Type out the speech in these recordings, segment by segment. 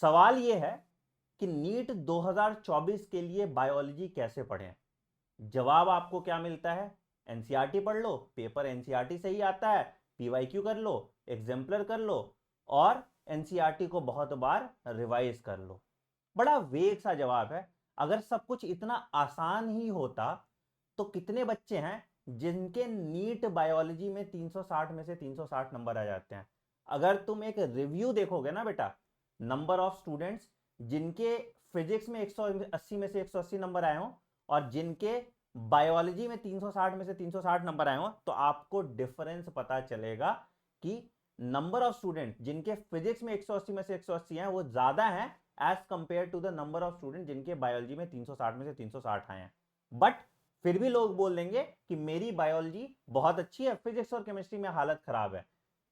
सवाल ये है कि नीट 2024 के लिए बायोलॉजी कैसे पढ़ें। जवाब आपको क्या मिलता है, एनसीईआरटी पढ़ लो, पेपर एनसीईआरटी से ही आता है, पीवाईक्यू कर लो, एग्जाम्पलर कर लो और एनसीईआरटी को बहुत बार रिवाइज कर लो। बड़ा वेग सा जवाब है। अगर सब कुछ इतना आसान ही होता तो कितने बच्चे हैं जिनके नीट बायोलॉजी में 360 में से 360 नंबर आ जाते हैं। अगर तुम एक रिव्यू देखोगे ना बेटा, नंबर ऑफ स्टूडेंट्स जिनके फिजिक्स में 180 में से 180 नंबर आए हों और जिनके बायोलॉजी में 360 में से 360 नंबर आए हों, तो आपको डिफरेंस पता चलेगा कि नंबर ऑफ स्टूडेंट जिनके फिजिक्स में 180 में से 180 हैं वो ज्यादा हैं as compare to the number of student जिनके बायोलॉजी में 360 में से 360 आए हैं। बट फिर भी लोग बोल देंगे कि मेरी बायोलॉजी बहुत अच्छी है, फिजिक्स और केमिस्ट्री में हालत खराब है।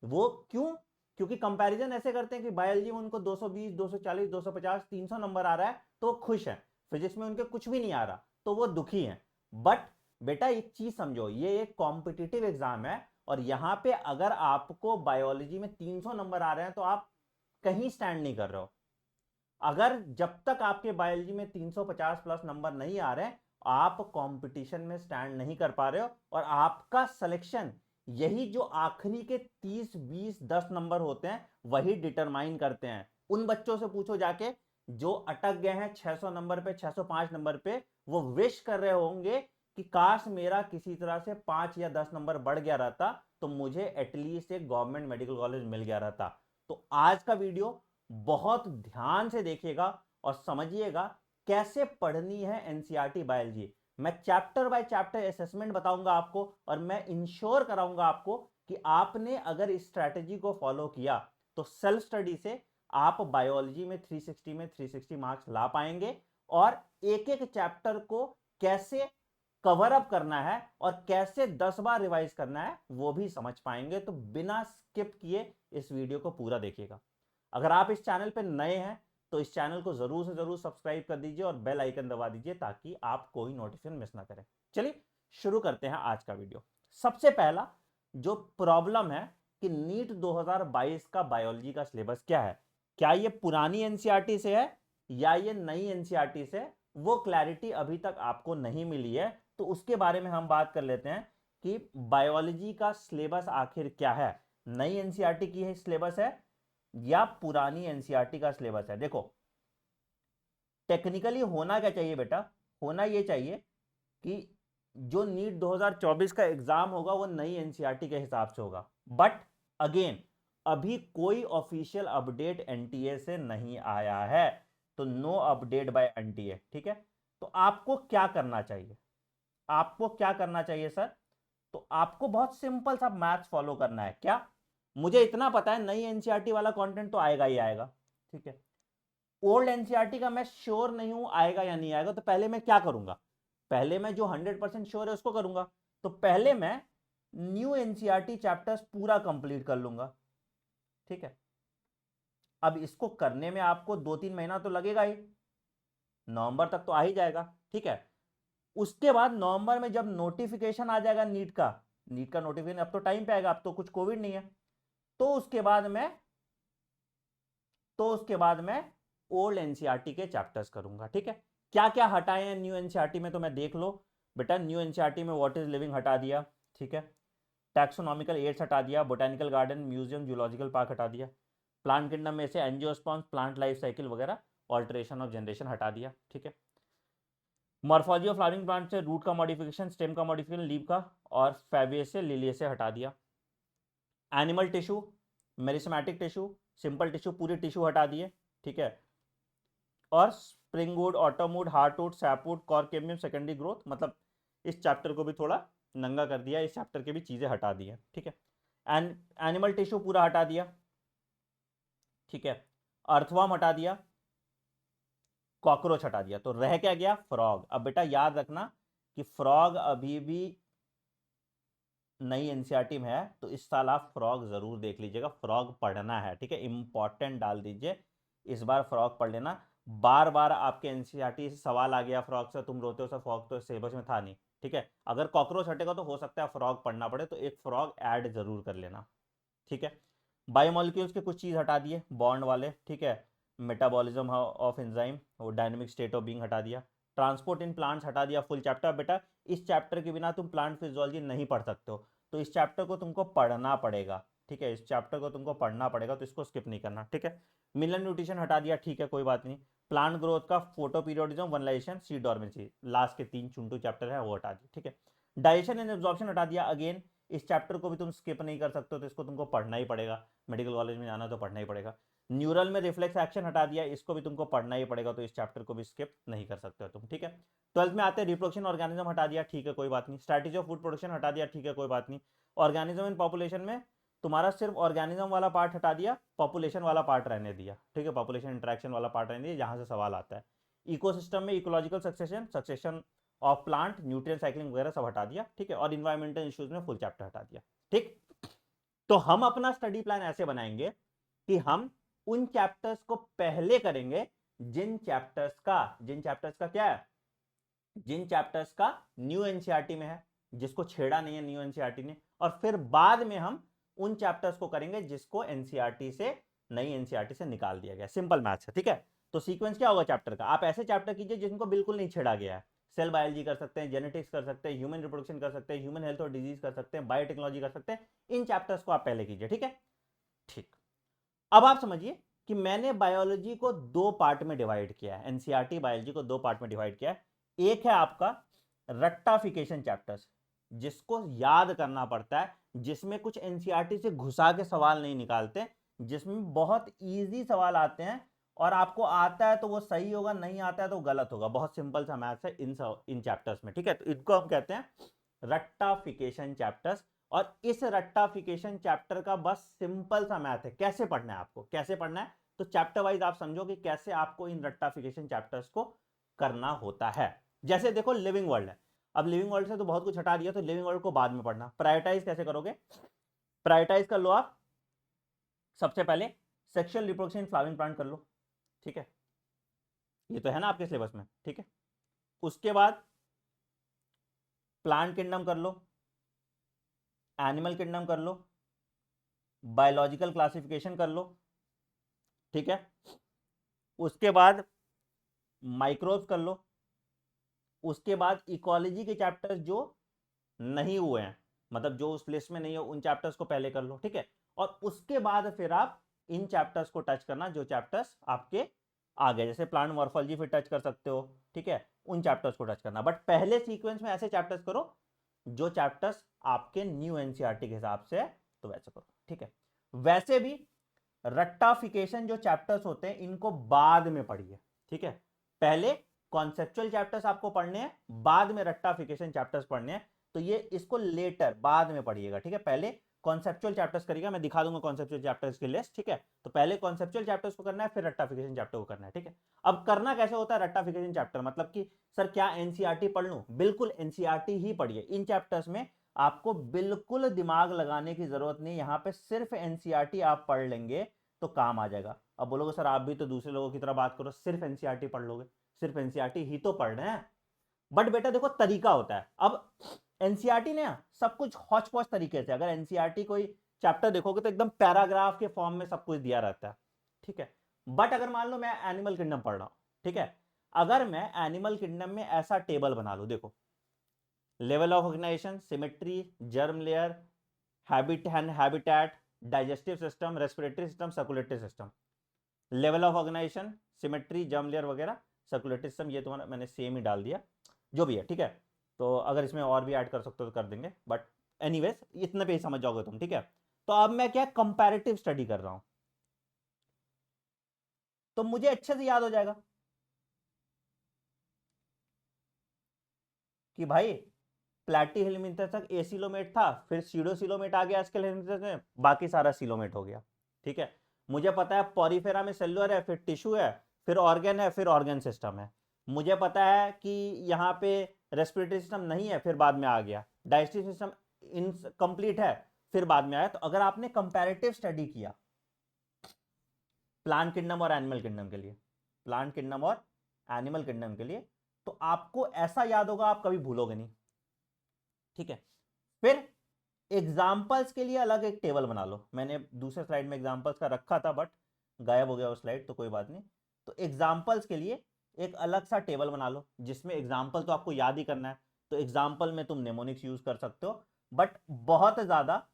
वो क्यों? क्योंकि कंपैरिजन ऐसे करते हैं कि बायोलॉजी में उनको 220, 240, 250, 300 नंबर आ रहा है तो वो खुश है, फिजिक्स में उनके कुछ भी नहीं आ रहा तो वो दुखी हैं। बट बेटा एक चीज समझो, ये एक कॉम्पिटिटिव एग्जाम है और यहां पे अगर आपको बायोलॉजी में 300 नंबर आ रहे हैं तो आप कहीं स्टैंड नहीं कर रहे हो। अगर जब तक आपके बायोलॉजी में 350 प्लस नंबर नहीं आ रहे, आप कंपटीशन में स्टैंड नहीं कर पा रहे हो और आपका सिलेक्शन यही जो आखिरी के 30, 20, 10 नंबर होते हैं वही डिटरमाइन करते हैं। उन बच्चों से पूछो जाके जो अटक गए हैं 600 नंबर पे, 605 नंबर पे, वो विश कर रहे होंगे कि काश मेरा किसी तरह से 5 या 10 नंबर बढ़ गया रहता तो मुझे एटलीस्ट एक गवर्नमेंट मेडिकल कॉलेज मिल गया रहता। तो आज का वीडियो बहुत ध्यान से देखिएगा और समझिएगा कैसे पढ़नी है एनसीईआरटी बायोलॉजी। मैं चैप्टर बाय चैप्टर असेसमेंट बताऊंगा आपको और मैं इंश्योर कराऊंगा आपको कि आपने अगर इस स्ट्रैटेजी को फॉलो किया तो सेल्फ स्टडी से आप बायोलॉजी में 360 में 360 मार्क्स ला पाएंगे और एक एक चैप्टर को कैसे कवर अप करना है और कैसे 10 बार रिवाइज करना है वो भी समझ पाएंगे। तो बिना स्किप किए इस वीडियो को पूरा देखिएगा। अगर आप इस चैनल पर नए हैं तो इस चैनल को जरूर से जरूर सब्सक्राइब कर दीजिए और बेल आइकन दबा दीजिए ताकि आप कोई नोटिफिकेशन मिस ना करें। चलिए शुरू करते हैं आज का वीडियो। सबसे पहला जो प्रॉब्लम है कि नीट 2022 का बायोलॉजी का सिलेबस क्या है, क्या ये पुरानी एनसीईआरटी से है या ये नई एनसीईआरटी से, वो क्लैरिटी अभी तक आपको नहीं मिली है। तो उसके बारे में हम बात कर लेते हैं कि बायोलॉजी का सिलेबस आखिर क्या है, नई एनसीईआरटी की सिलेबस है या पुरानी एनसीईआरटी का सिलेबस है। देखो टेक्निकली होना क्या चाहिए बेटा, होना यह चाहिए कि जो नीट 2024 का एग्जाम होगा वो नई एनसीईआरटी के हिसाब से होगा। बट अगेन अभी कोई ऑफिशियल अपडेट एनटीए से नहीं आया है, तो नो अपडेट बाय एनटीए। ठीक है, तो आपको क्या करना चाहिए, आपको क्या करना चाहिए सर? तो आपको बहुत सिंपल सा मैथ्स फॉलो करना है। क्या? मुझे इतना पता है नई एनसीईआरटी वाला कंटेंट तो आएगा ही आएगा, ठीक है। ओल्ड एनसीईआरटी का मैं श्योर नहीं हूं आएगा या नहीं आएगा, तो पहले मैं क्या करूंगा, पहले मैं जो 100% श्योर है उसको करूंगा। तो पहले मैं न्यू एनसीईआरटी चैप्टर्स पूरा कंप्लीट कर लूंगा, ठीक है। अब इसको करने में आपको 2-3 महीना तो लगेगा ही, नवंबर तक तो आ ही जाएगा, ठीक है। उसके बाद नवंबर में जब नोटिफिकेशन आ जाएगा नीट का नोटिफिकेशन, अब तो टाइम पे आएगा, अब तो कुछ कोविड नहीं है, तो उसके बाद मैं ओल्ड एनसीईआरटी के चैप्टर्स करूंगा, ठीक है। क्या क्या हटाए हैं न्यू एनसीईआरटी में तो मैं देख लो बेटा। न्यू एनसीईआरटी में व्हाट इज लिविंग हटा दिया, ठीक है। टैक्सोनॉमिकल एड्स हटा दिया, botanical garden, museum, zoological park हटा दिया। प्लांट किंगडम में से एंजियोस्पर्म्स, प्लांट लाइफ साइकिल वगैरह, ऑल्टरेशन ऑफ जनरेशन हटा दिया, ठीक है। मॉर्फोलॉजी ऑफ फ्लावरिंग प्लांट से रूट का मॉडिफिकेशन, स्टेम का मॉडिफिकेशन, लीव का और फेबियस लिलियस से हटा दिया। Animal tissue, meristematic tissue, simple tissue, पूरे टिश्यू हटा दिए, ठीक है। और springwood, autumnwood, heartwood, sapwood, cork cambium secondary growth, मतलब इस चैप्टर को भी थोड़ा नंगा कर दिया, इस चैप्टर के भी चीजें हटा दी है, ठीक है। एनिमल टिश्यू पूरा हटा दिया, ठीक है। अर्थवर्म हटा दिया, कॉकरोच हटा दिया, तो रह क्या गया, फ्रॉग। अब बेटा याद रखना कि फ्रॉग अभी भी नई एनसीईआरटी में है, तो इस साल आप फ्रॉग जरूर देख लीजिएगा, फ्रॉग पढ़ना है, ठीक है। इंपॉर्टेंट डाल दीजिए, इस बार फ्रॉग पढ़ लेना। बार बार आपके एनसीईआरटी से सवाल आ गया फ्रॉग से, तुम रोते हो सर फ्रॉग तो सिलेबस में था नहीं, ठीक है। अगर कॉकरोच हटेगा तो हो सकता है फ्रॉग पढ़ना पड़े, तो एक फ्रॉग ऐड जरूर कर लेना, ठीक है। बायोमोलिक्यूल्स के कुछ चीज हटा दिए बॉन्ड वाले, ठीक है। मेटाबॉलिज्म ऑफ एंजाइम, वो डायनेमिक स्टेट ऑफ बीइंग हटा दिया, ट्रांसपोर्ट इन प्लांट्स हटा दिया, फुल चैप्टर। बेटा इस चैप्टर के बिना तुम प्लांट फिजियोलॉजी नहीं पढ़ सकते हो, तो इस चैप्टर को तुमको पढ़ना पड़ेगा, ठीक है, इस चैप्टर को तुमको पढ़ना पड़ेगा, तो इसको स्किप नहीं करना, ठीक है। मिनरल न्यूट्रिशन हटा दिया, ठीक है, कोई बात नहीं। प्लांट ग्रोथ का photoperiodism, vernalization, seed dormancy, last के 3 चुंटू चैप्टर है वो हटा दिए, ठीक है। डाइजेशन एंड एब्जॉर्प्शन हटा दिया, अगेन इस चैप्टर को भी तुम स्किप नहीं कर सकते हो, तो इसको तुमको पढ़ना ही पड़ेगा, मेडिकल कॉलेज में जाना तो पढ़ना ही पड़ेगा। न्यूरल में रिफ्लेक्स एक्शन हटा दिया, इसको भी तुमको पढ़ना ही पड़ेगा, तो इस चैप्टर को भी स्किप नहीं कर सकते हो तुम, ठीक है। 12th में आते हैं रिप्रोडक्शन ऑर्गेनिज्म हटा दिया, ठीक है, कोई बात नहीं। स्ट्रैटेजी ऑफ फूड प्रोडक्शन हटा दिया, ठीक है, कोई बात नहीं। ऑर्गेनिज्म इन पॉपुलेशन में तुम्हारा सिर्फ ऑर्गेनिज्म वाला पार्ट हटा दिया, पॉपुलेशन वाला पार्ट रहने दिया, ठीक है, पॉपुलेशन इंटरेक्शन वाला पार्ट रहने दिया, जहां से सवाल आता है। इकोसिस्टम में ecological succession of plant, nutrient cycling वगैरह सब हटा दिया, ठीक है। और इन्वायरमेंटल इश्यूज में फुल चैप्टर हटा दिया, ठीक। तो हम अपना स्टडी प्लान ऐसे बनाएंगे कि हम उन चैप्टर्स को पहले करेंगे जिन चैप्टर्स का क्या है, जिन चैप्टर्स का न्यू एनसीईआरटी में है, जिसको छेड़ा नहीं है न्यू एनसीईआरटी ने, और फिर बाद में हम उन चैप्टर्स को करेंगे जिसको एनसीईआरटी से, नई एनसीईआरटी से निकाल दिया गया। सिंपल मैथ्स है, ठीक है। तो सीक्वेंस क्या होगा चैप्टर का, आप ऐसे चैप्टर कीजिए जिनको बिल्कुल नहीं छेड़ा गया है। सेल बायोलॉजी कर सकते हैं, जेनेटिक्स कर सकते हैं, ह्यूमन रिप्रोडक्शन कर सकते हैं, ह्यूमन हेल्थ और डिजीज कर सकते हैं, बायोटेक्नोलॉजी कर सकते हैं। इन चैप्टर्स को आप पहले कीजिए, ठीक है, ठीक। अब आप समझिए कि मैंने बायोलॉजी को 2 पार्ट में डिवाइड किया है, एनसीईआरटी बायोलॉजी को 2 पार्ट में डिवाइड किया है। एक है आपका रट्टाफिकेशन चैप्टर्स, जिसको याद करना पड़ता है, जिसमें कुछ एनसीईआरटी से घुसा के सवाल नहीं निकालते, जिसमें बहुत इजी सवाल आते हैं, और आपको आता है तो वो सही होगा, नहीं आता है तो गलत होगा। बहुत सिंपल सा मैथ्स है इन चैप्टर्स में, ठीक है। तो इनको हम कहते हैं रट्टाफिकेशन चैप्टर्स। और इस रट्टाफिकेशन चैप्टर का बस सिंपल सा मैथ है, कैसे पढ़ना है आपको, कैसे पढ़ना है, तो चैप्टर वाइज आप समझो कि कैसे आपको इन रट्टाफिकेशन चैप्टर्स को करना होता है। जैसे देखो लिविंग वर्ल्ड है, अब लिविंग वर्ल्ड से तो बहुत कुछ हटा दिया, तो लिविंग वर्ल्ड को बाद में पढ़ना। प्रायोरिटाइज कैसे करोगे, प्रायोरिटाइज कर लो आप, सबसे पहले सेक्सुअल रिप्रोडक्शन फ्लावरिंग प्लांट कर लो, ठीक है, ये तो है ना आपके सिलेबस में, ठीक है। उसके बाद प्लांट किंगडम कर लो, एनिमल किंगडम कर लो, बायोलॉजिकल क्लासिफिकेशन कर लो, ठीक है। उसके बाद माइक्रोब्स कर लो। उसके बाद इकोलॉजी के चैप्टर्स जो नहीं हुए हैं, मतलब जो उस लिस्ट में नहीं है, उन चैप्टर्स को पहले कर लो, ठीक है। और उसके बाद फिर आप इन चैप्टर्स को टच करना जो चैप्टर्स आपके आ गए, जैसे प्लांट मॉर्फोलॉजी फिर टच कर सकते हो, ठीक है, उन चैप्टर्स को टच करना। बट पहले सीक्वेंस में ऐसे चैप्टर्स करो जो चैप्टर्स आपके न्यू एनसीईआरटी के हिसाब से है, तो वैसे करो, ठीक है। वैसे भी रट्टाफिकेशन जो चैप्टर्स होते हैं इनको बाद में पढ़िए, ठीक है। पहले कॉन्सेप्चुअल चैप्टर्स आपको पढ़ने हैं, बाद में रट्टाफिकेशन चैप्टर्स पढ़ने हैं, तो ये इसको लेटर बाद में पढ़िएगा, ठीक है। पहले कॉन्सेप्चुअल चैप्टर्स करिएगा, मैं दिखा दूंगा कॉन्सेप्चुअल चैप्टर्स की लिस्ट, ठीक है। तो पहले कॉन्सेप्चुअल चैप्टर्स को करना है, फिर रट्टाफिकेशन चैप्टर को करना है, ठीक है। अब करना कैसे होता है रट्टाफिकेशन चैप्टर, मतलब कि सर क्या एनसीईआरटी पढ़ लूं, बिल्कुल एनसीईआरटी ही पढ़िए। इन चैप्टर्स में आपको बिल्कुल दिमाग लगाने की जरूरत नहीं, यहां पे सिर्फ एनसीईआरटी आप पढ़ लेंगे तो काम आ जाएगा। अब बोलोगे सर आप भी तो दूसरे लोगों की तरह बात करो, सिर्फ एनसीईआरटी पढ़ लोगे, सिर्फ एनसीईआरटी ही तो पढ़ रहे हैं। बट बेटा देखो तरीका होता है, अब एनसीईआरटी ने सब कुछ हौच पौच तरीके से, अगर एनसीईआरटी कोई चैप्टर देखोगे तो एकदम पैराग्राफ के फॉर्म में सब कुछ दिया रहता है, ठीक है। बट अगर मान लो मैं एनिमल किंगडम पढ़ रहा हूं, ठीक है, अगर मैं एनिमल किंगडम में ऐसा टेबल बना लू, देखो level of organisation, symmetry, germ layer, habit and habitat, digestive system, respiratory system, circulatory system, level of organisation, symmetry, germ layer वगैरह, सर्कुलेटरी सिस्टम, ये तुम्हारा मैंने सेम ही डाल दिया, जो भी है, ठीक है। तो अगर इसमें और भी ऐड कर सकते हो तो कर देंगे, बट एनीवेज इतने पे ही समझ जाओगे तुम, ठीक है। तो अब मैं क्या कंपैरेटिव स्टडी कर रहा हूं, तो मुझे अच्छे से याद हो जाएगा कि भाई प्लैटीहेल्मिंथस तक एसिलोमेट था, फिर सीडोसिलोमेट आ गया आजकल में, बाकी सारा सिलोमेट हो गया, ठीक है। मुझे पता है पॉरीफेरा में सेलुलर है, फिर टिश्यू है, फिर ऑर्गन है, फिर ऑर्गन सिस्टम है। मुझे पता है कि यहाँ पे रेस्पिरेटरी सिस्टम नहीं है, फिर बाद में आ गया। डाइजेस्टिव सिस्टम इनकम्प्लीट है, फिर बाद में आया। तो अगर आपने कंपैरेटिव स्टडी किया प्लांट किंगडम और एनिमल किंगडम के लिए, प्लांट किंगडम और एनिमल किंगडम के लिए, तो आपको ऐसा याद होगा, आप कभी भूलोगे नहीं, ठीक है। फिर एग्जाम्पल्स के लिए अलग एक टेबल बना लो, मैंने दूसरे स्लाइड में एग्जाम्पल्स का रखा था, बट गायब हो गया वो स्लाइड, तो कोई बात नहीं। तो एग्जाम्पल्स के लिए एक अलग सा टेबल बना लो जिसमें एग्जाम्पल तो आपको याद ही करना है, तो एग्जाम्पल में तुम नेमोनिक्स यूज कर सकते हो, बट बहुत ज्यादा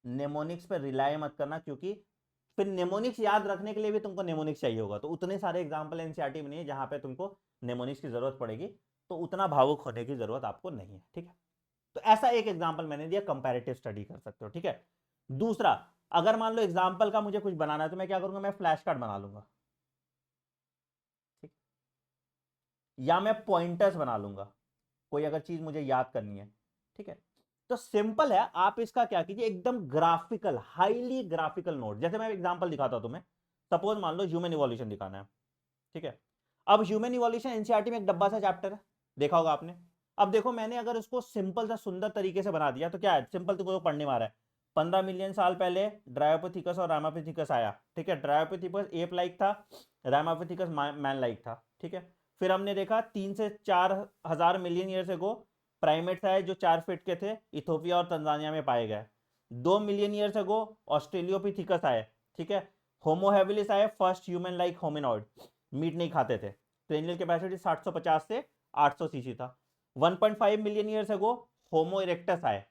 नेमोनिक्स पे रिलाय मत करना, क्योंकि फिर नेमोनिक्स याद रखने के लिए भी तुमको नेमोनिक्स चाहिए होगा, तो उतने सारे एग्जाम्पल एनसीईआरटी में नहीं है जहां पे तुमको नेमोनिक्स की जरूरत पड़ेगी, तो उतना भावुक होने की जरूरत आपको नहीं है, ठीक है। तो ऐसा एक एग्जाम्पल मैंने दिया, कंपैरेटिव स्टडी कर सकते हो, ठीक है। दूसरा, अगर मान लो एग्जाम्पल का मुझे कुछ बनाना है तो मैं क्या करूंगा, मैं फ्लैश कार्ड बना लूंगा, ठीक, या मैं पॉइंटर्स बना लूंगा, कोई अगर चीज मुझे याद करनी है, ठीक है। तो सिंपल है, आप इसका क्या कीजिए, एकदम ग्राफिकल, हाईली ग्राफिकल नोट, जैसे मैं एग्जांपल दिखाता हूं तुम्हें, सपोज मान लो ह्यूमन इवोल्यूशन दिखाना है, ठीक है। अब ह्यूमन इवोल्यूशन एनसीईआरटी में एक डब्बा सा चैप्टर है, देखा होगा आपने। अब देखो मैंने अगर उसको सिंपल सा सुंदर तरीके से बना दिया तो क्या है, सिंपल तुमको पढ़ने में आ रहा है, 15 मिलियन साल पहले ड्रायोपिथेकस और रामापिथेकस आया, ठीक है। ड्रायोपिथेकस एप लाइक था, रामापिथेकस मैन लाइक था, ठीक है। फिर हमने देखा 3 से 4 हजार मिलियन ईयर्स एगो प्राइमेट्स आए जो 4 फीट के थे, इथोपिया और तंजानिया में पाए गए। 2 मिलियन ईयर्स एगो ऑस्ट्रेलियोपिथिकस आए, ठीक है। होमो हैबिलिस आए, first human like hominoid, meat नहीं खाते थे, क्रेनियल कैपेसिटी 750 से 800 सीसी था। 1.5 मिलियन ईयर्स एगो होमो इरेक्टस आए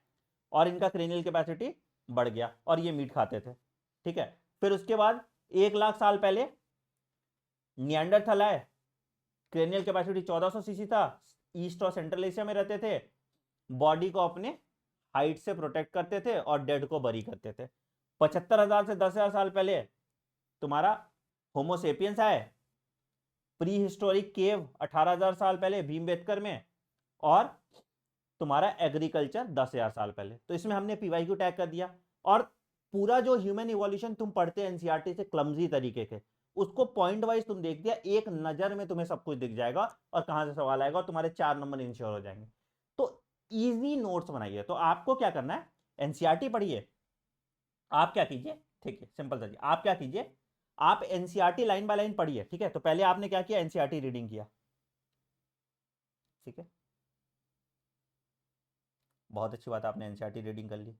और इनका क्रेनियल कैपेसिटी बढ़ गया और ये मीट खाते थे, ठीक है। फिर उसके बाद 1 लाख साल पहले निएंडरथल आए, क्रेनियल कैपेसिटी 1400 सीसी था, ईस्ट और सेंट्रल एशिया में रहते थे, बॉडी को अपने हाइट से प्रोटेक्ट करते थे और डेड को बरी करते थे। 75,000 से 10,000 साल पहले तुम्हारा होमोसेपियंस आए, प्री हिस्टोरिक केव 18,000 साल पहले भीमबेटकर में, और तुम्हारा एग्रीकल्चर 10,000 साल पहले। तो इसमें हमने पीवाईक्यू टैग कर दिया, और पूरा जो ह्यूमन इवोल्यूशन तुम पढ़ते हैं एनसीईआरटी से क्लमजी तरीके के, उसको पॉइंट वाइज तुम देख दिया, एक नजर में तुम्हें सब कुछ दिख जाएगा और कहां से सवाल आएगा और तुम्हारे 4 नंबर इंश्योर हो जाएंगे। तो इजी नोट्स बनाइए। तो आपको क्या करना है, एनसीईआरटी पढ़िए, आप क्या कीजिए, ठीक है, सिंपल सा जी, आप क्या कीजिए, आप एनसीईआरटी लाइन बाय लाइन पढ़िए, ठीक है। तो पहले आपने क्या किया, एनसीईआरटी रीडिंग किया, ठीक है, बहुत अच्छी बात, आपने एनसीईआरटी रीडिंग कर ली।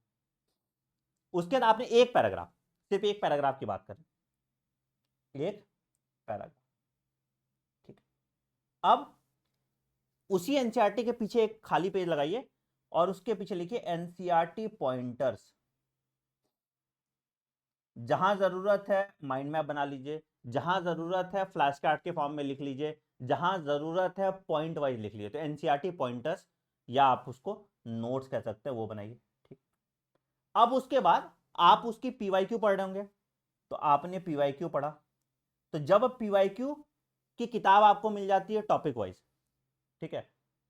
उसके बाद आपने एक पैराग्राफ, सिर्फ एक पैराग्राफ की बात करें, एक पैराग्राफ, ठीक है। अब उसी एनसीईआरटी के पीछे एक खाली पेज लगाइए और उसके पीछे लिखिए एनसीईआरटी पॉइंटर्स। जहां जरूरत है माइंड मैप बना लीजिए, जहां जरूरत है फ्लैश कार्ड के फॉर्म में लिख लीजिए, जहां जरूरत है पॉइंट वाइज लिख लीजिए। तो एनसीईआरटी पॉइंटर्स, या आप उसको नोट्स कह सकते हैं, वो बनाइए, ठीक। अब उसके बाद आप उसकी पीवाईक्यू पढ़ रहे होंगे, तो आपने पीवाईक्यू पढ़ा, तो जब पीवाईक्यू की किताब आपको मिल जाती है टॉपिक वाइज, ठीक है,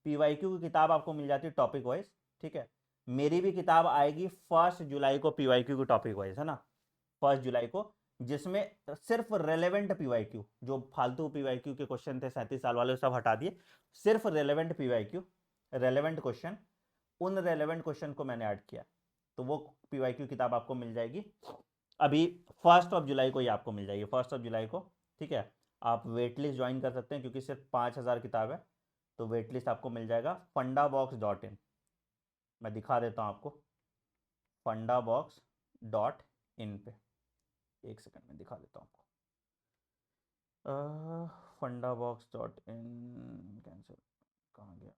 पीवाईक्यू की किताब आपको मिल जाती है टॉपिक वाइज, ठीक है। मेरी भी किताब आएगी 1 जुलाई को पीवाईक्यू की टॉपिक वाइज, है ना, 1 जुलाई को, जिसमें सिर्फ रेलेवेंट पीवाईक्यू, जो फालतू पीवाईक्यू के क्वेश्चन थे 37 साल वाले सब हटा दिए, सिर्फ रेलेवेंट पीवाईक्यू, रेलेवेंट क्वेश्चन, उन रेलेवेंट क्वेश्चन को मैंने ऐड किया, तो वो पीवाईक्यू किताब आपको मिल जाएगी अभी 1 जुलाई को ही आपको मिल जाएगी, 1 जुलाई को, ठीक है। आप वेट लिस्ट ज्वाइन कर सकते हैं क्योंकि सिर्फ 5,000 किताब है, तो वेट लिस्ट आपको मिल जाएगा fundabox.in। मैं दिखा देता हूँ आपको, fundabox.in पे, एक सेकंड में दिखा देता हूँ आपको। fundabox.in कैंसिल, कहाँ गया,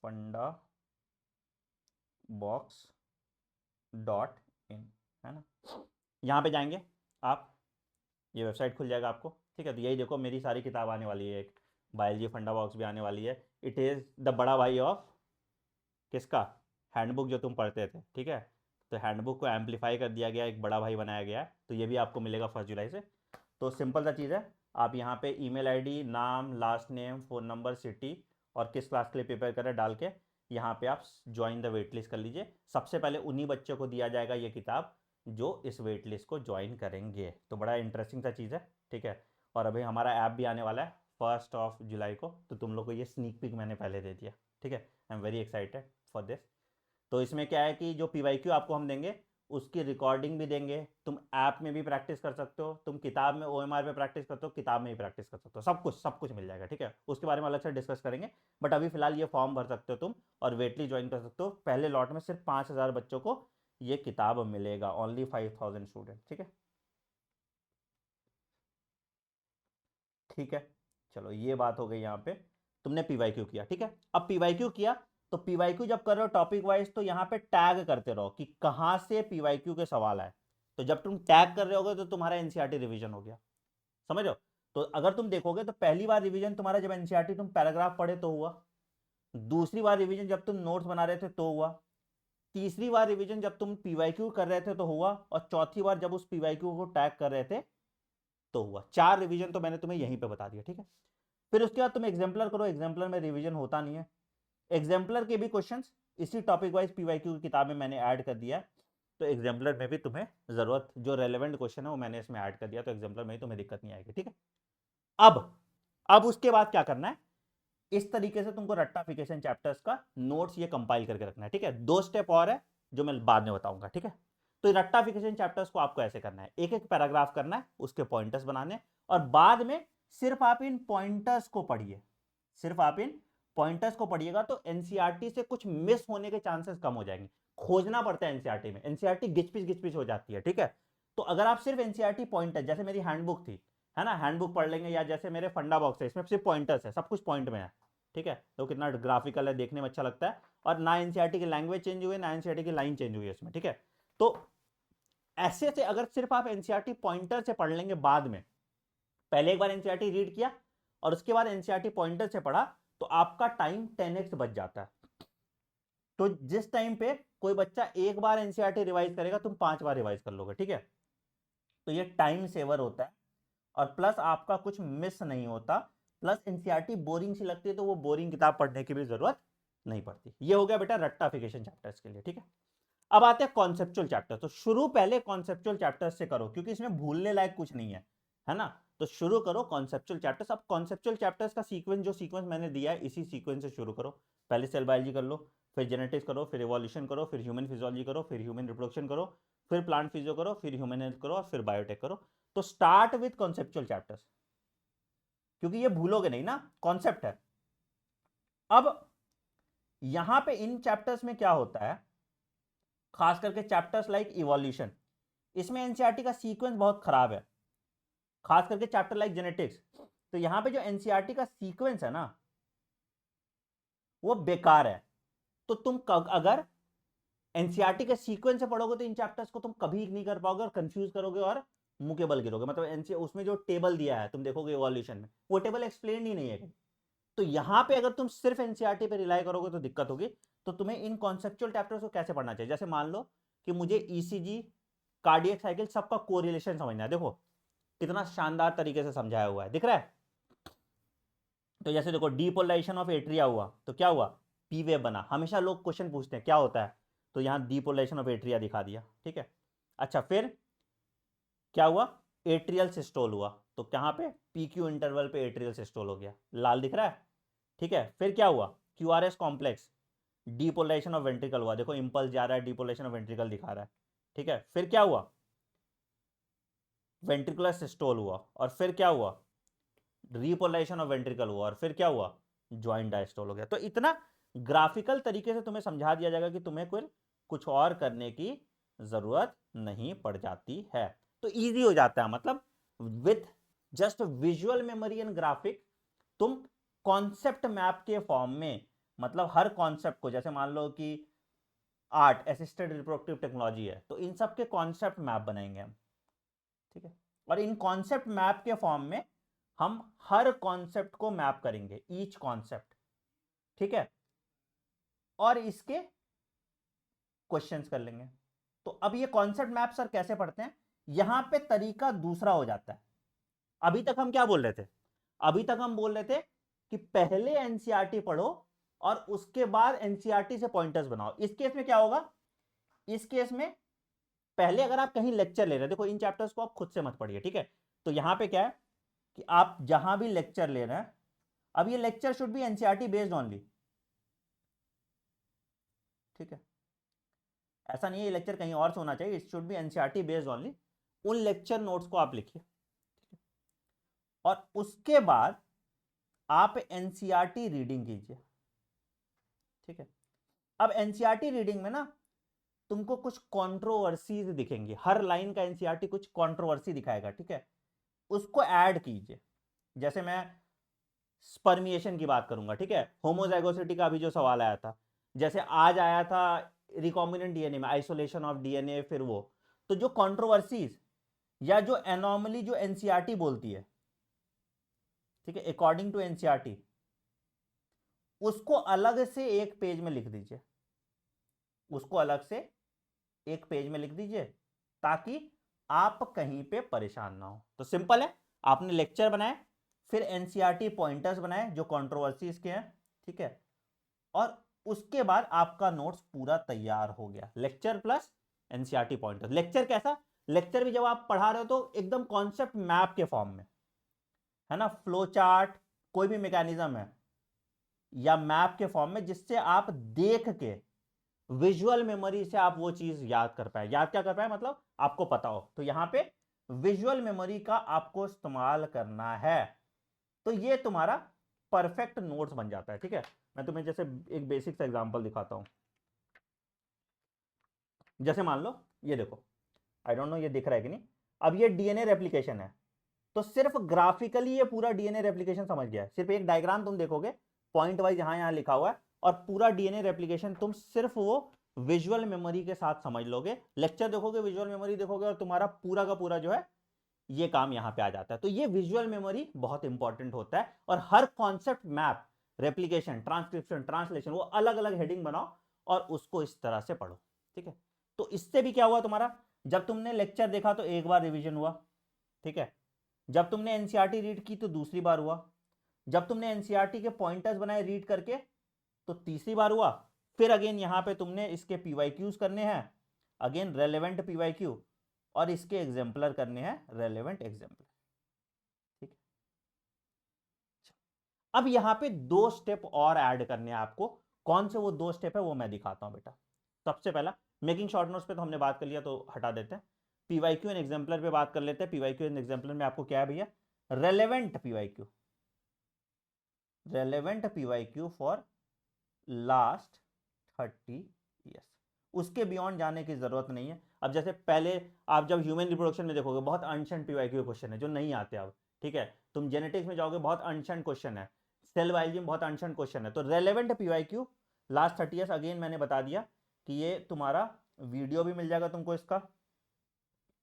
fundabox.in, है ना। यहाँ पे जाएंगे आप, ये वेबसाइट खुल जाएगा आपको, ठीक है। तो यही देखो मेरी सारी किताब आने वाली है, एक बायोलॉजी फंडा बॉक्स भी आने वाली है, इट इज़ द बड़ा भाई ऑफ किसका, हैंडबुक जो तुम पढ़ते थे, ठीक है। तो हैंडबुक को एम्पलीफाई कर दिया गया, एक बड़ा भाई बनाया गया है, तो ये भी आपको मिलेगा 1 जुलाई से। तो सिंपल सा चीज़ है, आप यहाँ पे ईमेल आईडी, नाम, last name, phone number, city और किस क्लास के लिए प्रिपेयर करें डाल के यहाँ पे आप ज्वाइन द वेट लिस्ट कर लीजिए। सबसे पहले उन्हीं बच्चों को दिया जाएगा ये किताब जो इस वेट लिस्ट को ज्वाइन करेंगे। तो बड़ा इंटरेस्टिंग सा चीज़ है, ठीक है। और अभी हमारा ऐप भी आने वाला है 1 जुलाई को, तो तुम लोग को ये स्नीक पिक मैंने पहले दे दिया, ठीक है। I am very excited for this. तो इसमें क्या है कि जो पीवाईक्यू आपको हम देंगे उसकी रिकॉर्डिंग भी देंगे, तुम ऐप में भी प्रैक्टिस कर सकते हो, तुम किताब में ओएमआर पे प्रैक्टिस करते हो, किताब में भी प्रैक्टिस कर सकते हो, सब कुछ मिल जाएगा, ठीक है। उसके बारे में अलग से डिस्कस करेंगे, बट अभी फिलहाल ये फॉर्म भर सकते हो तुम और वेटली ज्वाइन कर सकते हो। पहले लॉट में सिर्फ 5,000 बच्चों को ये किताब मिलेगा, ओनली 5,000 स्टूडेंट, ठीक है। ठीक है, चलो ये बात हो गई यहाँ पे, तुमने पीवाईक्यू किया, ठीक है। अब पीवाईक्यू किया तो पीवाईक्यू जब कर रहे हो टॉपिक वाइज तो यहाँ पे टैग करते रहो कि कहाँ से पीवाईक्यू के सवाल आए। तो जब तुम टैग कर रहे होगे तो तुम्हारा एनसीईआरटी रिवीजन हो गया, समझ रहे हो। तो अगर तुम देखोगे तो पहली बार रिवीजन तुम्हारा जब एनसीईआरटी तुम पैराग्राफ पढ़े तो हुआ, दूसरी बार रिवीजन जब तुम नोट्स बना रहे थे तो हुआ, तीसरी बार रिवीजन जब तुम पीवाईक्यू कर रहे थे तो हुआ, और चौथी बार जब उस पीवाईक्यू को टैग कर रहे थे तो हुआ। 4 रिवीजन तो मैंने तुम्हें यहीं पे बता दिया, ठीक है। फिर उसके बाद तुम एग्जाम्पलर करो, एग्जाम्पलर में रिवीजन होता नहीं है। एग्जाम्पलर के भी क्वेश्चंस इसी टॉपिक वाइज पीवाईक्यू की किताब में मैंने ऐड कर दिया, तो एग्जाम्पलर में भी तुम्हें जरूरत जो रेलेवेंट क्वेश्चन है वो मैंने इसमें ऐड कर दिया, तो एग्जाम्पलर में ही तुम्हें दिक्कत नहीं आएगी, ठीक है। अब उसके बाद क्या करना है, इस तरीके से तुमको रट्टाफिकेशन चैप्टर्स का नोट्स ये कंपाइल करके रखना है, ठीक है। 2 स्टेप और है जो मैं बाद में बताऊंगा, ठीक है। तो रट्टाफिकेशन चैप्टर्स को आपको ऐसे करना है, एक एक पैराग्राफ करना है, उसके पॉइंटर्स बनाने, और बाद में सिर्फ आप इन पॉइंटर्स को पढ़िए, सिर्फ आप इन पॉइंटर्स को पढ़िएगा तो एनसीईआरटी से कुछ मिस होने के चांसेस कम हो जाएंगे। खोजना पड़ता है एनसीईआरटी में, एनसीईआरटी गिचपिच हो जाती है, ठीक है। तो अगर आप सिर्फ एनसीईआरटी पॉइंटर, जैसे मेरी हैंडबुक थी, है ना, हैंडबुक पढ़ लेंगे, या जैसे मेरे फंडा बॉक्स है इसमें सिर्फ पॉइंटर्स है, सब कुछ पॉइंट में है, ठीक है। तो कितना ग्राफिकल है, देखने में अच्छा लगता है, और ना एनसीईआरटी की लैंग्वेज चेंज हुई, ना एनसीईआरटी की लाइन चेंज हुई है इसमें, ठीक है। तो ऐसे से अगर सिर्फ आप एनसीईआरटी पॉइंटर से पढ़ लेंगे, बाद में पहले एक बार एनसीईआरटी रीड किया और उसके बाद एनसीईआरटी पॉइंटर से पढ़ा, तो आपका टाइम 10x बच जाता है। तो जिस टाइम पे कोई बच्चा एक बार एनसीईआरटी रिवाइज करेगा, तुम 5 बार रिवाइज कर लोगे, ठीक है। तो ये टाइम सेवर होता है, और प्लस आपका कुछ मिस नहीं होता, प्लस एनसीईआरटी बोरिंग सी लगती है तो वो बोरिंग किताब पढ़ने की भी जरूरत नहीं पड़ती। ये हो गया बेटा रट्टाफिकेशन चैप्टर्स के लिए, ठीक है। अब आते हैं कॉन्सेप्चुअल चैप्टर। तो शुरू पहले कॉन्सेप्चुअल चैप्टर्स से करो, क्योंकि इसमें भूलने लायक कुछ नहीं है ना। तो शुरू करो कॉन्सेप्चुअल चैप्टर्स। अब कॉन्सेप्चुअल चैप्टर्स का सीक्वेंस, जो सीक्वेंस मैंने दिया है, इसी सीक्वेंस से शुरू करो। पहले सेल बायोलॉजी कर लो, फिर जेनेटिक्स करो, फिर इवोल्यूशन करो, फिर ह्यूमन फिजियोलॉजी करो, फिर ह्यूमन रिप्रोडक्शन करो, फिर प्लांट फिजियो करो, फिर ह्यूमन हेल्थ करो, और फिर बायोटेक करो। तो स्टार्ट विथ कॉन्सेप्चुअल चैप्टर्स, क्योंकि ये भूलोगे नहीं ना, कॉन्सेप्ट है। अब यहां पे इन चैप्टर्स में क्या होता है, खास करके चैप्टर्स लाइक इवोल्यूशन, इसमें एनसीईआरटी का सीक्वेंस बहुत खराब है, खास करके चैप्टर लाइक जेनेटिक्स। तो यहां पे जो एनसीईआरटी का सीक्वेंस है ना, वो बेकार है। तो तुम अगर एनसीईआरटी के सीक्वेंस से पढ़ोगे तो इन चैप्टर्स को तुम कभी नहीं कर पाओगे, और कंफ्यूज करोगे, और मुंह के बल गिरोगे। मतलब एनसी उसमें जो टेबल दिया है तुम देखोगे इवोल्यूशन में, वो टेबल एक्सप्लेन ही नहीं है। तो यहां पे अगर तुम सिर्फ एनसीईआरटी पे रिलाई करोगे तो दिक्कत होगी। तो तुम्हें इन कॉन्सेप्चुअल चैप्टर्स को कैसे पढ़ना चाहिए, जैसे मान लो कि मुझे ईसीजी, कार्डियक साइकिल, सबका कोरिलेशन समझना है। देखो कितना शानदार तरीके से समझाया हुआ है, दिख रहा है। तो जैसे देखो डीपोलराइजेशन ऑफ एट्रिया हुआ तो क्या हुआ, पी वेव बना। हमेशा लोग क्वेश्चन पूछते हैं क्या होता है, तो यहां डीपोलराइजेशन ऑफ एट्रिया दिखा दिया, ठीक है। अच्छा, फिर क्या हुआ, एट्रियल सिस्टोल हुआ, तो कहां पे, पीक्यू इंटरवल पे एट्रियल सिस्टोल हो गया, लाल दिख रहा है, ठीक है। फिर क्या हुआ, QRS complex, depolarisation of ventricle हुआ, देखो इंपल्स जा रहा है, डीपोलराइजेशन ऑफ वेंट्रिकल दिखा रहा है, ठीक है। फिर क्या हुआ, वेंट्रिकुलर सिस्टोल हुआ, और फिर क्या हुआ, रीपोलराइजेशन ऑफ वेंट्रिकल हुआ, और फिर क्या हुआ, ज्वाइंट डायस्टोल हो गया। तो इतना ग्राफिकल तरीके से तुम्हें समझा दिया जाएगा कि तुम्हें कुछ और करने की जरूरत नहीं पड़ जाती है। तो इजी हो जाता है, मतलब with just visual memory and graphic तुम कॉन्सेप्ट मैप के फॉर्म में, मतलब हर कॉन्सेप्ट को, जैसे मान लो कि आर्ट असिस्टेड रिप्रोडक्टिव टेक्नोलॉजी है, तो इन सब के कॉन्सेप्ट मैप बनाएंगे हम, ठीक है। और इन कॉन्सेप्ट मैप के फॉर्म में हम हर कॉन्सेप्ट को मैप करेंगे, ईच कॉन्सेप्ट, ठीक है, और इसके क्वेश्चंस कर लेंगे। तो अब ये कॉन्सेप्ट मैप सर कैसे पढ़ते हैं, यहां पे तरीका दूसरा हो जाता है। अभी तक हम क्या बोल रहे थे, अभी तक हम बोल रहे थे कि पहले एनसीईआरटी पढ़ो और उसके बाद एनसीईआरटी से पॉइंटर्स बनाओ। इस केस में क्या होगा, इस केस में पहले अगर आप कहीं लेक्चर ले रहे हैं, देखो इन चैप्टर्स को आप खुद से मत पढ़िए, ठीक है। तो यहां पे क्या है कि आप जहां भी लेक्चर ले रहे हैं, अब ये lecture should be NCERT based only, ठीक है। ऐसा नहीं है ये लेक्चर कहीं और से होना चाहिए, it should be NCERT based only. उन लेक्चर नोट्स को आप लिखिए, और उसके बाद आप एनसीईआरटी रीडिंग कीजिए, ठीक है। अब एनसीईआरटी रीडिंग में ना तुमको कुछ कंट्रोवर्सीज दिखेंगी, हर लाइन का एनसीईआरटी कुछ कंट्रोवर्सी दिखाएगा, ठीक है, उसको ऐड कीजिए। जैसे मैं स्पर्मिएशन की बात करूंगा, ठीक है, होमोजाइगोसिटी का अभी जो सवाल आया था, जैसे आज आया था रिकॉम्बिनेंट डीएनए में आइसोलेशन ऑफ डीएनए, फिर वो, तो जो कंट्रोवर्सीज या जो एनॉमली जो एनसीईआरटी बोलती है, ठीक है, अकॉर्डिंग टू एनसीईआरटी, उसको अलग से एक पेज में लिख दीजिए, उसको अलग से एक पेज में लिख दीजिए, ताकि आप कहीं पे परेशान ना हो। तो सिंपल है, आपने लेक्चर बनाए, फिर एनसीईआरटी पॉइंटर्स बनाए जो कंट्रोवर्सीज के हैं, ठीक है, और उसके बाद आपका नोट्स पूरा तैयार हो गया, lecture plus NCERT pointers. Lecture कैसा, लेक्चर भी जब आप पढ़ा रहे हो तो एकदम कॉन्सेप्ट मैप के फॉर्म में, है ना, फ्लो चार्ट, कोई भी मैकेनिज्म है या मैप के फॉर्म में, जिससे आप देख के विजुअल मेमोरी से आप वो चीज याद कर पाए। याद क्या कर पाए, मतलब आपको पता हो। तो यहां पे विजुअल मेमोरी का आपको इस्तेमाल करना है, तो ये तुम्हारा परफेक्ट नोट्स बन जाता है। ठीक है, मैं तुम्हें जैसे एक बेसिक सा एग्जांपल दिखाता हूं। जैसे मान लो ये देखो, आई डोंट नो ये दिख रहा है कि नहीं, अब ये डीएनए रेप्लिकेशन है, तो सिर्फ ग्राफिकली ये पूरा डीएनए रेप्लिकेशन समझ गया है। सिर्फ एक डायग्राम तुम देखोगे पॉइंट वाइज यहां यहां लिखा हुआ है, और पूरा डीएनए रेप्लिकेशन तुम सिर्फ वो विजुअल मेमोरी के साथ समझ लोगे। लेक्चर देखोगे, विजुअल मेमोरी देखोगे, और तुम्हारा पूरा का पूरा जो है ये काम यहां पे आ जाता है। तो ये विजुअल मेमोरी बहुत इंपॉर्टेंट होता है, और हर concept, map, replication, transcription, translation, वो अलग अलग हेडिंग बनाओ और उसको इस तरह से पढ़ो। ठीक है, तो इससे भी क्या हुआ तुम्हारा, जब तुमने लेक्चर देखा तो एक बार रिवीजन हुआ, ठीक है, जब तुमने एनसीईआरटी रीड की तो दूसरी बार हुआ, जब तुमने एनसीईआरटी के पॉइंटर्स बनाए रीड करके तो तीसरी बार हुआ, फिर अगेन यहां पे तुमने इसके पीवाईक्यूज करने हैं, अगेन रेलेवेंट पीवाईक्यू, और इसके एग्जाम्पलर करने हैं, रेलेवेंट एग्जाम्पलर। ठीक है, अब यहां पे दो स्टेप और ऐड करने हैं आपको। कौन से वो दो स्टेप है वो मैं दिखाता हूं बेटा। सबसे पहला, मेकिंग शॉर्ट नोट्स पे तो हमने बात कर लिया, तो हटा देते हैं। पीवाईक्यू एंड एग्जाम्पलर पे बात कर लेते हैं। पीवाईक्यू एंड एग्जाम्पलर में आपको क्या है भैया, relevant PYQ, relevant PYQ for last 30 years. उसके बियॉन्ड जाने की जरूरत नहीं है। अब जैसे पहले आप जब ह्यूमन रिप्रोडक्शन में देखोगे बहुत अनशन पीवाईक्यू क्वेश्चन है जो नहीं आते अब, ठीक है, तुम जेनेटिक्स में जाओगे बहुत अनशन क्वेश्चन है, सेल बायोलॉजी में बहुत अनशन क्वेश्चन है। तो relevant PYQ last 30 years, again मैंने बता दिया कि ये तुम्हारा वीडियो भी मिल जाएगा तुमको इसका,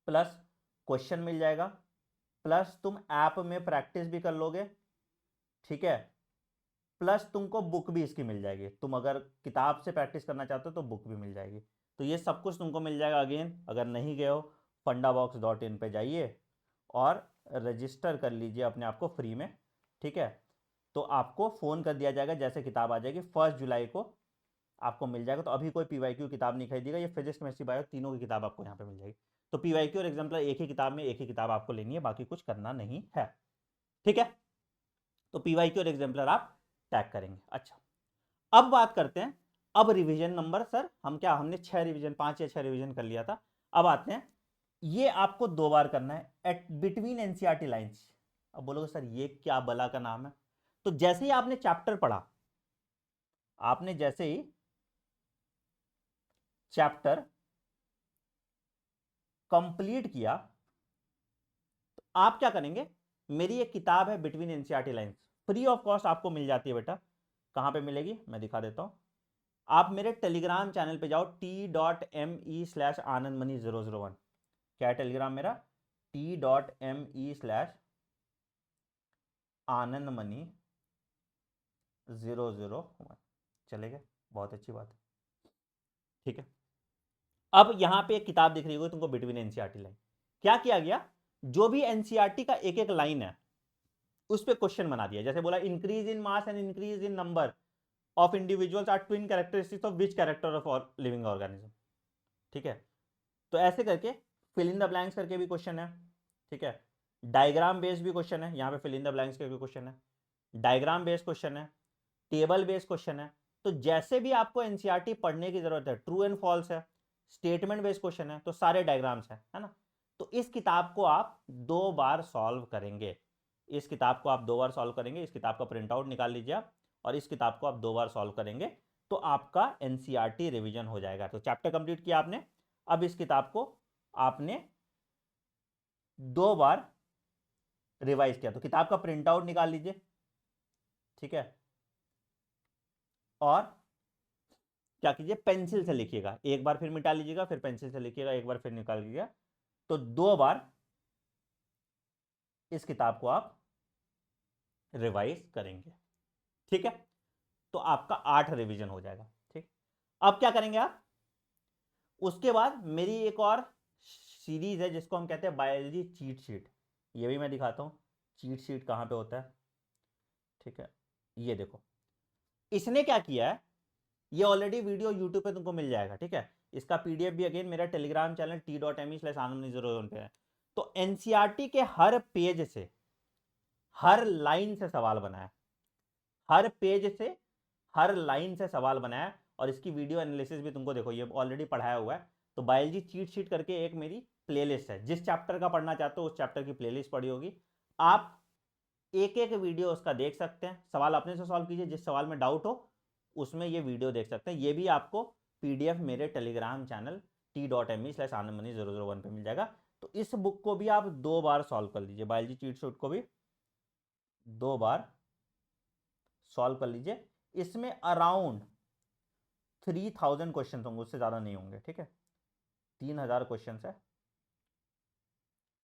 प्लस क्वेश्चन मिल जाएगा, प्लस तुम ऐप में प्रैक्टिस भी कर लोगे, ठीक है, प्लस तुमको बुक भी इसकी मिल जाएगी। तुम अगर किताब से प्रैक्टिस करना चाहते हो तो बुक भी मिल जाएगी। तो ये सब कुछ तुमको मिल जाएगा। अगेन अगर नहीं गए हो, fundabox.in पे जाइए और रजिस्टर कर लीजिए अपने आप को फ्री में, ठीक है, तो आपको फ़ोन कर दिया जाएगा जैसे किताब आ जाएगी। 1 जुलाई को आपको मिल जाएगा। तो अभी कोई पीवाईक्यू किताब नहीं खरीदिएगा, ये फिजिक्स, केमिस्ट्री, बायो तीनों की किताब आपको यहाँ पे मिल जाएगी। तो पीवाईक्यू और एग्जाम्पलर एक ही किताब में, एक ही किताब आपको लेनी है, बाकी कुछ करना नहीं है। ठीक है, तो पीवाईक्यू और एग्जाम्पलर आप टैग करेंगे। अच्छा, अब बात करते हैं, अब रिवीजन नंबर, सर हम क्या, हमने 6 रिवीजन, 5 या 6 रिवीजन कर लिया था। अब आते हैं, ये आपको 2 बार करना है, एट बिटवीन एनसीईआरटी लाइंस। अब बोलोगे सर ये क्या बला का नाम है। तो जैसे ही आपने चैप्टर पढ़ा, आपने जैसे ही चैप्टर कंप्लीट किया, तो आप क्या करेंगे, मेरी एक किताब है between NCERT lines, free of cost आपको मिल जाती है बेटा। कहां पे मिलेगी मैं दिखा देता हूं। आप मेरे टेलीग्राम चैनल पे जाओ, t.me/anandmani001। क्या है टेलीग्राम मेरा, t.me/anandmani001। चलेगा, बहुत अच्छी बात है। ठीक है, अब यहां पे एक किताब दिख रही होगी तुमको, बिटवीन एनसीईआरटी लाइन। क्या किया गया, जो भी एनसीईआरटी का एक एक लाइन है उस पर क्वेश्चन बना दिया। जैसे बोला, increase in mass and increase in number of individuals are twin characteristics of which character of living organism. ठीक है, तो ऐसे करके फिल इन द ब्लैंक्स करके भी क्वेश्चन है, ठीक है, डायग्राम बेस्ड भी क्वेश्चन है, यहाँ पे फिल इन द ब्लैंक्स करके क्वेश्चन है, डायग्राम बेस्ड क्वेश्चन है, टेबल बेस्ड क्वेश्चन है। तो जैसे भी आपको एनसीईआरटी पढ़ने की जरूरत है, ट्रू एंड फॉल्स है, स्टेटमेंट बेस्ड क्वेश्चन है, तो सारे डायग्राम्स है ना। तो इस किताब को आप 2 बार सॉल्व करेंगे, इस किताब को आप 2 बार सॉल्व करेंगे। इस किताब का प्रिंट आउट निकाल लीजिए आप, और इस किताब को आप 2 बार सॉल्व करेंगे, तो आपका एनसीईआरटी रिवीजन हो जाएगा। तो चैप्टर कंप्लीट किया आपने, अब इस किताब को आपने 2 बार रिवाइज किया तो किताब का प्रिंट आउट निकाल लीजिए, ठीक है, और क्या कीजिए, पेंसिल से लिखिएगा, एक बार फिर मिटा लीजिएगा, फिर पेंसिल से लिखिएगा, एक बार फिर निकाल लीजिएगा, तो 2 बार इस किताब को आप रिवाइज करेंगे, ठीक है। तो आपका 8 रिवीजन हो जाएगा, ठीक। अब क्या करेंगे आप, उसके बाद मेरी एक और सीरीज है जिसको हम कहते हैं बायोलॉजी चीट शीट, ये भी मैं दिखाता हूं चीट शीट कहां पे होता है, ठीक है। ये देखो, इसने क्या किया है, ये ऑलरेडी वीडियो यूट्यूब पे तुमको मिल जाएगा, ठीक है। इसका पीडीएफ भी अगेन मेरा टेलीग्राम चैनल t.me/anandmani01 पे है। तो एनसीईआरटी के हर पेज से, हर लाइन से सवाल बनाया, हर पेज से, हर लाइन से सवाल बनाया, और इसकी वीडियो एनालिसिस भी तुमको देखो, ये ऑलरेडी पढ़ाया हुआ है। तो बायोलॉजी चीट शीट करके एक मेरी प्लेलिस्ट है, जिस चैप्टर का पढ़ना चाहते हो उस चैप्टर की प्लेलिस्ट पड़ी होगी, आप एक एक वीडियो उसका देख सकते हैं, सवाल अपने से सॉल्व कीजिए, जिस सवाल में डाउट हो उसमें ये वीडियो देख सकते हैं। ये भी आपको पीडीएफ मेरे टेलीग्राम चैनल t.me/anandmani001 पे मिल जाएगा। तो इस बुक को भी आप 2 बार सॉल्व कर लीजिए, बायोलॉजी चीट शीट को भी 2 बार सॉल्व कर लीजिए। इसमें अराउंड 3000 क्वेश्चन होंगे, उससे ज्यादा नहीं होंगे, ठीक है। 3000 क्वेश्चन है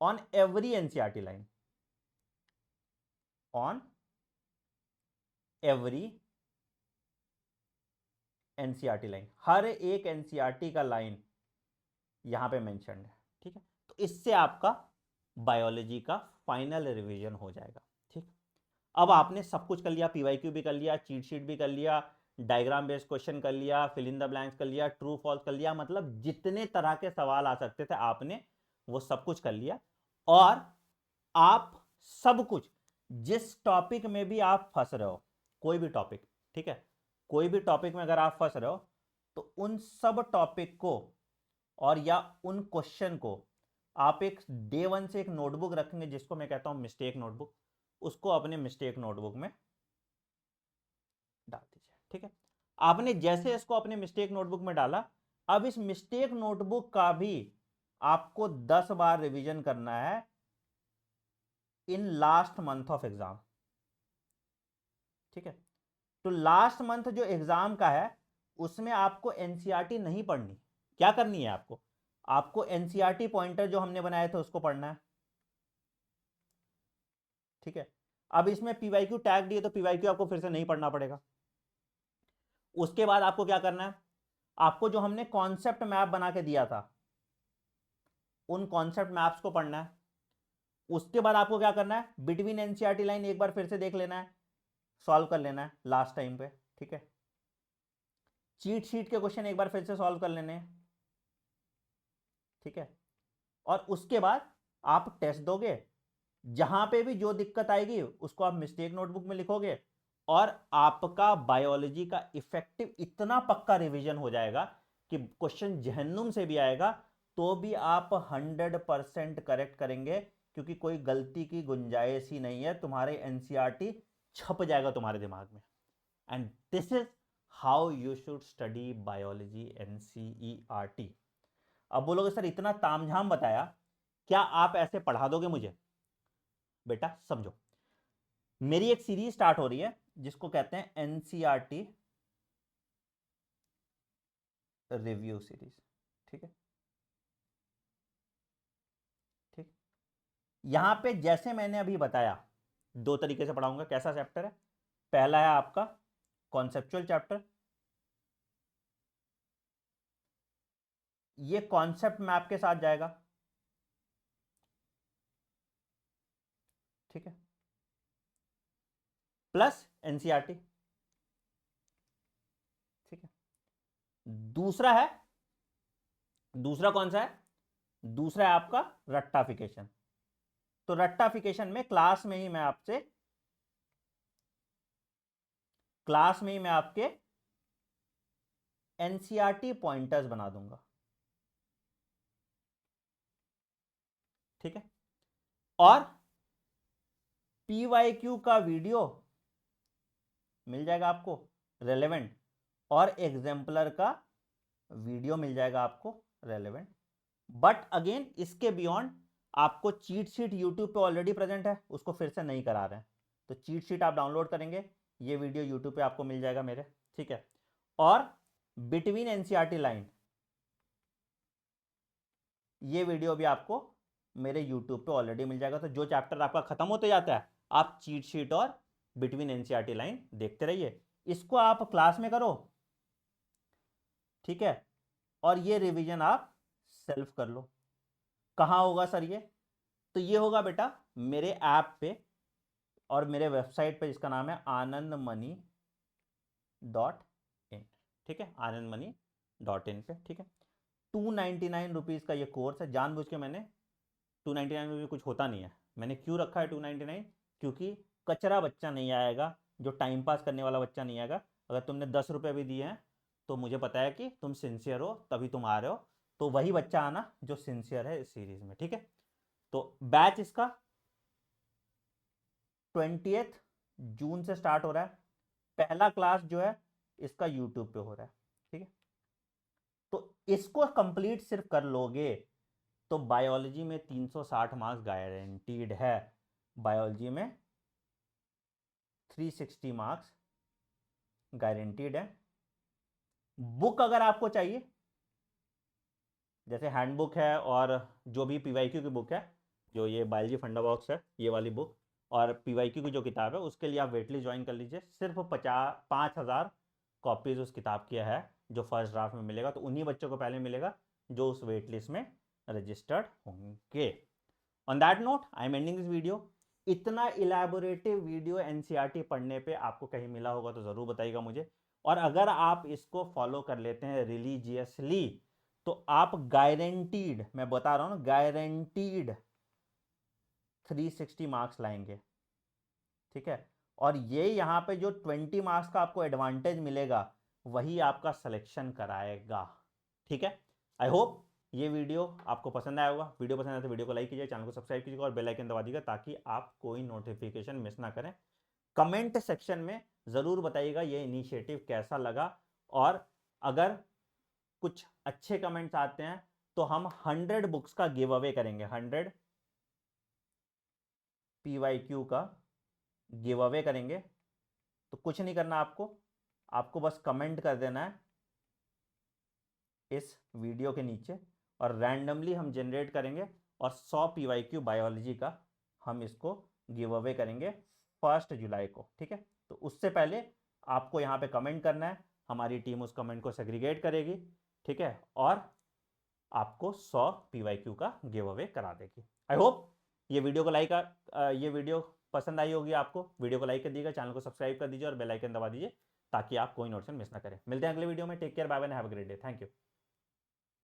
on every NCERT line, on every NCERT line, हर एक एनसीईआरटी का लाइन यहां पे मेंशन है, ठीक है। तो इससे आपका बायोलॉजी का फाइनल रिवीजन हो जाएगा, ठीक। अब आपने सब कुछ कर लिया, पीवाईक्यू भी कर लिया, चीट शीट भी कर लिया, डायग्राम बेस्ड क्वेश्चन कर लिया, फिल इन द ब्लैंक्स कर लिया, ट्रू फॉल्स कर लिया, मतलब जितने तरह के सवाल आ सकते थे आपने वो सब कुछ कर लिया। और आप सब कुछ, जिस टॉपिक में भी आप फंस रहे हो, कोई भी टॉपिक, ठीक है, कोई भी टॉपिक में अगर आप फंस रहे हो तो उन सब टॉपिक को और या उन क्वेश्चन को आप एक डे 1 से एक नोटबुक रखेंगे, जिसको मैं कहता हूं मिस्टेक नोटबुक, उसको अपने मिस्टेक नोटबुक में डाल दीजिए, ठीक है। आपने जैसे इसको अपने मिस्टेक नोटबुक में डाला, अब इस मिस्टेक नोटबुक का भी आपको 10 बार रिवीजन करना है in last month of exam, ठीक है। तो लास्ट मंथ जो एग्जाम का है उसमें आपको एनसीईआरटी नहीं पढ़नी, क्या करनी है आपको, आपको एनसीईआरटी पॉइंटर जो हमने बनाए थे उसको पढ़ना है, ठीक है। अब इसमें पीवाईक्यू टैग दिए तो पीवाईक्यू आपको फिर से नहीं पढ़ना पड़ेगा। उसके बाद आपको क्या करना है, आपको जो हमने कॉन्सेप्ट मैप बना के दिया था उन कॉन्सेप्ट मैप्स को पढ़ना है। उसके बाद आपको क्या करना है, बिटवीन एनसीईआरटी लाइन एक बार फिर से देख लेना है, सॉल्व कर लेना है लास्ट टाइम पे, ठीक है। चीट शीट के क्वेश्चन एक बार फिर से सॉल्व कर लेने हैं, ठीक है। और उसके बाद आप टेस्ट दोगे, जहां पे भी जो दिक्कत आएगी उसको आप मिस्टेक नोटबुक में लिखोगे, और आपका बायोलॉजी का इफेक्टिव इतना पक्का रिवीजन हो जाएगा कि क्वेश्चन जहन्नुम से भी आएगा तो भी आप 100% करेक्ट करेंगे, क्योंकि कोई गलती की गुंजाइश ही नहीं है, तुम्हारे एनसीईआरटी छप जाएगा तुम्हारे दिमाग में। And this is how you should study biology NCERT. अब बोलोगे सर इतना तामझाम बताया, क्या आप ऐसे पढ़ा दोगे मुझे? बेटा समझो, मेरी एक सीरीज स्टार्ट हो रही है जिसको कहते हैं एनसीईआरटी रिव्यू सीरीज, ठीक है, ठीक। यहां पे जैसे मैंने अभी बताया 2 तरीके से पढ़ाऊंगा। कैसा चैप्टर है, पहला है आपका कॉन्सेप्चुअल चैप्टर, ये कॉन्सेप्ट मैप के साथ जाएगा, ठीक है, प्लस एनसीईआरटी, ठीक है। दूसरा है, दूसरा कौन सा है, दूसरा है आपका रट्टाफिकेशन। तो रट्टाफिकेशन में क्लास में ही मैं आपके एनसीईआरटी पॉइंटर्स बना दूंगा, ठीक है। और पीवाईक्यू का वीडियो मिल जाएगा आपको रेलेवेंट, और एग्जाम्पलर का वीडियो मिल जाएगा आपको रेलेवेंट। बट अगेन इसके बियॉन्ड आपको चीट शीट यूट्यूब पे ऑलरेडी प्रेजेंट है, उसको फिर से नहीं करा रहे हैं, तो चीट शीट आप डाउनलोड करेंगे, ये वीडियो यूट्यूब पे आपको मिल जाएगा मेरे, ठीक है। और बिटवीन एनसीईआरटी लाइन, ये वीडियो भी आपको मेरे यूट्यूब पे ऑलरेडी मिल जाएगा। तो जो चैप्टर आपका खत्म होते जाता है, आप चीट शीट और बिटवीन एनसीईआरटी लाइन देखते रहिए। इसको आप क्लास में करो, ठीक है, और ये रिवीजन आप सेल्फ कर लो। कहाँ होगा सर ये? तो ये होगा बेटा मेरे ऐप पे और मेरे वेबसाइट पे, जिसका नाम है anandmoney.in, ठीक है, anandmoney.in पे, ठीक है। 299 रुपीज़ का ये कोर्स है। जानबूझ के मैंने 299 रुपये कुछ होता नहीं है, मैंने क्यों रखा है 299? क्योंकि कचरा बच्चा नहीं आएगा, जो टाइम पास करने वाला बच्चा नहीं आएगा। अगर तुमने 10 रुपये भी दिए हैं तो मुझे पता है कि तुम सिंसियर हो, तभी तुम आ रहे हो। तो वही बच्चा आना जो सिंसियर है इस सीरीज में, ठीक है। तो बैच इसका 20 जून से स्टार्ट हो रहा है। पहला क्लास जो है इसका यूट्यूब पे हो रहा है, ठीक है। तो इसको कंप्लीट सिर्फ कर लोगे तो बायोलॉजी में 360 मार्क्स गारंटीड है। बायोलॉजी में 360 मार्क्स गारंटीड है। बुक अगर आपको चाहिए, जैसे हैंडबुक है और जो भी पीवाईक्यू की बुक है, जो ये बायोलॉजी फंडा बॉक्स है ये वाली बुक, और पीवाईक्यू की जो किताब है, उसके लिए आप वेटलिस्ट ज्वाइन कर लीजिए। सिर्फ 5,000 कॉपीज उस किताब की है जो फर्स्ट ड्राफ्ट में मिलेगा। तो उन्हीं बच्चों को पहले मिलेगा जो उस वेट लिस्ट में रजिस्टर्ड होंगे। On that note I am ending this video. इतना इलैबोरेटिव वीडियो एनसीईआरटी पढ़ने पे आपको कहीं मिला होगा तो ज़रूर बताइएगा मुझे। और अगर आप इसको फॉलो कर लेते हैं रिलीजियसली तो आप गारंटीड, मैं बता रहा हूं ना, गारंटीड 360 मार्क्स लाएंगे, ठीक है। और ये यहाँ पे जो 20 मार्क्स का आपको एडवांटेज मिलेगा वही आपका सिलेक्शन कराएगा, ठीक है। आई होप ये वीडियो आपको पसंद आया होगा। वीडियो पसंद आया तो वीडियो को लाइक कीजिए, चैनल को सब्सक्राइब कीजिएगा और बेल आइकन दबा दीजिएगा ताकि आप कोई नोटिफिकेशन मिस ना करें। कमेंट सेक्शन में ज़रूर बताइएगा ये इनिशिएटिव कैसा लगा, और अगर कुछ अच्छे कमेंट्स आते हैं तो हम 100 बुक्स का गिव अवे करेंगे। 100 पीवाईक्यू का गिव अवे करेंगे। तो कुछ नहीं करना आपको बस कमेंट कर देना है इस वीडियो के नीचे, और रैंडमली हम जनरेट करेंगे और 100 पीवाईक्यू बायोलॉजी का हम इसको गिव अवे करेंगे 1 जुलाई को, ठीक है। तो उससे पहले आपको यहाँ पे कमेंट करना है, हमारी टीम उस कमेंट को सेग्रीगेट करेगी, ठीक है, और आपको 100 पीवाईक्यू का गिव अवे करा देगी। आई होप ये वीडियो पसंद आई होगी आपको। वीडियो को लाइक कर दीजिएगा, चैनल को सब्सक्राइब कर दीजिए और बेल आइकन दबा दीजिए ताकि आप कोई नोटिफिकेशन मिस ना करें। मिलते हैं अगले वीडियो में। Take care, bye bye, have a great day, thank you.